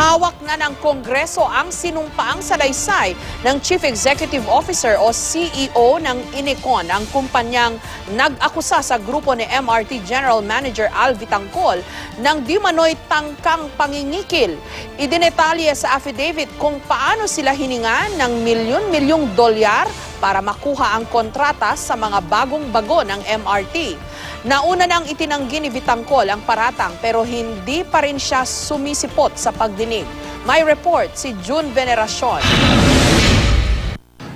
Hawak na ng Kongreso ang sinumpaang salaysay ng Chief Executive Officer o CEO ng Inicon, ang kumpanyang nag-akusa sa grupo ni MRT General Manager Al Vitangcol ng di manoy tangkang pangingikil. Idinetalye sa affidavit kung paano sila hiningan ng milyon-milyong dolyar para makuha ang kontrata sa mga bagong bago ng MRT. Nauna nang itinanggi ni Vitangcol ang paratang pero hindi pa rin siya sumisipot sa pagdinig. May report si June Veneracion.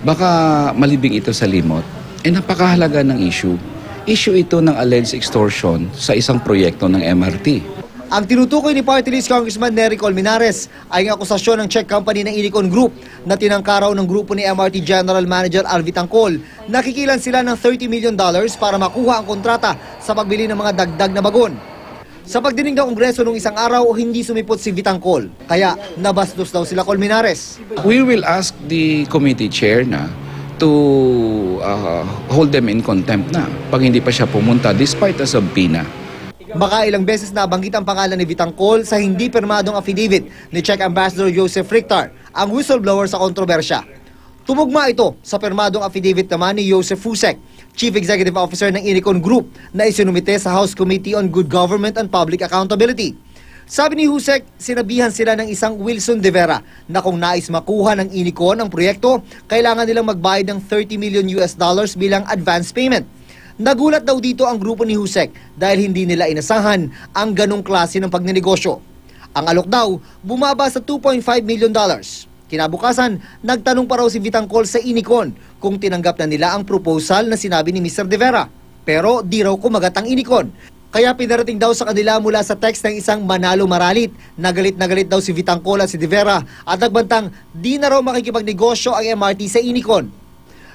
Baka malibing ito sa limot, napakahalaga ng issue. Issue ito ng alleged extortion sa isang proyekto ng MRT. Ang tinutukoy ni Party List Congressman Nery Colmenares ay ang akusasyon ng Czech company ng Inicon Group na tinangkaraw ng grupo ni MRT General Manager Al Vitangcol. Nakikilan sila ng $30 million para makuha ang kontrata sa pagbili ng mga dagdag na bagon. Sa pagdinig ng Kongreso nung isang araw, hindi sumipot si Vitangcol. Kaya nabastos daw sila Colmenares. We will ask the committee chair na to hold them in contempt na pag hindi pa siya pumunta despite a subpoena. Baka ilang beses nabanggit ang pangalan ni Vitangcol sa hindi pirmadong affidavit ni Czech Ambassador Josef Richter, ang whistleblower sa kontrobersya. Tumugma ito sa pirmadong affidavit naman ni Josef Husek, Chief Executive Officer ng Inicon Group na isinumite sa House Committee on Good Government and Public Accountability. Sabi ni Husek, sinabihan sila ng isang Wilson De Vera na kung nais makuha ng Inicon ang proyekto, kailangan nilang magbayad ng $30 million bilang advance payment. Nagulat daw dito ang grupo ni Husek dahil hindi nila inasahan ang ganong klase ng pagnenegosyo. Ang alok daw bumaba sa $2.5 million. Kinabukasan, nagtanong pa raw si Vitangcol sa Inicon kung tinanggap na nila ang proposal na sinabi ni Mr. De Vera. Pero di raw kumagat ang Inicon. Kaya pinarating daw sa kanila mula sa text ng isang Manalo Maralit. Nagalit daw si Vitangcol at si De Vera at nagbantang di na raw makikipagnegosyo ang MRT sa Inicon.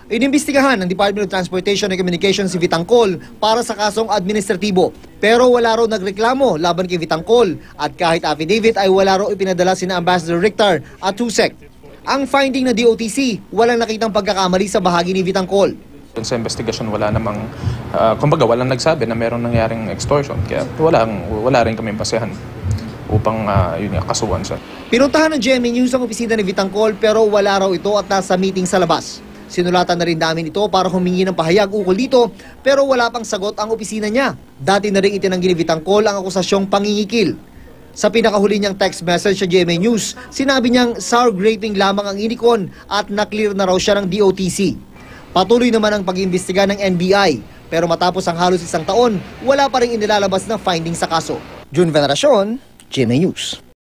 Inimbestigahan ng Department of Transportation and Communications si Vitangcol para sa kasong administratibo. Pero wala raw nagreklamo laban kay Vitangcol at kahit affidavit ay wala raw ipinadala sina Ambassador Richter at Husek. Ang finding na DOTC, walang nakitang pagkakamali sa bahagi ni Vitangcol. Sa investigasyon wala namang, kumbaga walang nagsabi na mayroong nangyaring extortion. Kaya wala rin kami basehan upang kasuhan siya. Pinuntahan ng GMA News ang opisina ni Vitangcol pero wala raw ito at nasa meeting sa labas. Sinulatan na rin namin ito para humingi ng pahayag ukol dito pero wala pang sagot ang opisina niya. Dati na rin itinanggi ni Vitangcol ang akusasyong pangingikil. Sa pinakahuli niyang text message sa GMA News, sinabi niyang sour graping lamang ang Inicon at naklear na raw siya ng DOTC. Patuloy naman ang pag-iimbestiga ng NBI pero matapos ang halos isang taon, wala pa rin inilalabas na finding sa kaso. June Veneracion, GMA News.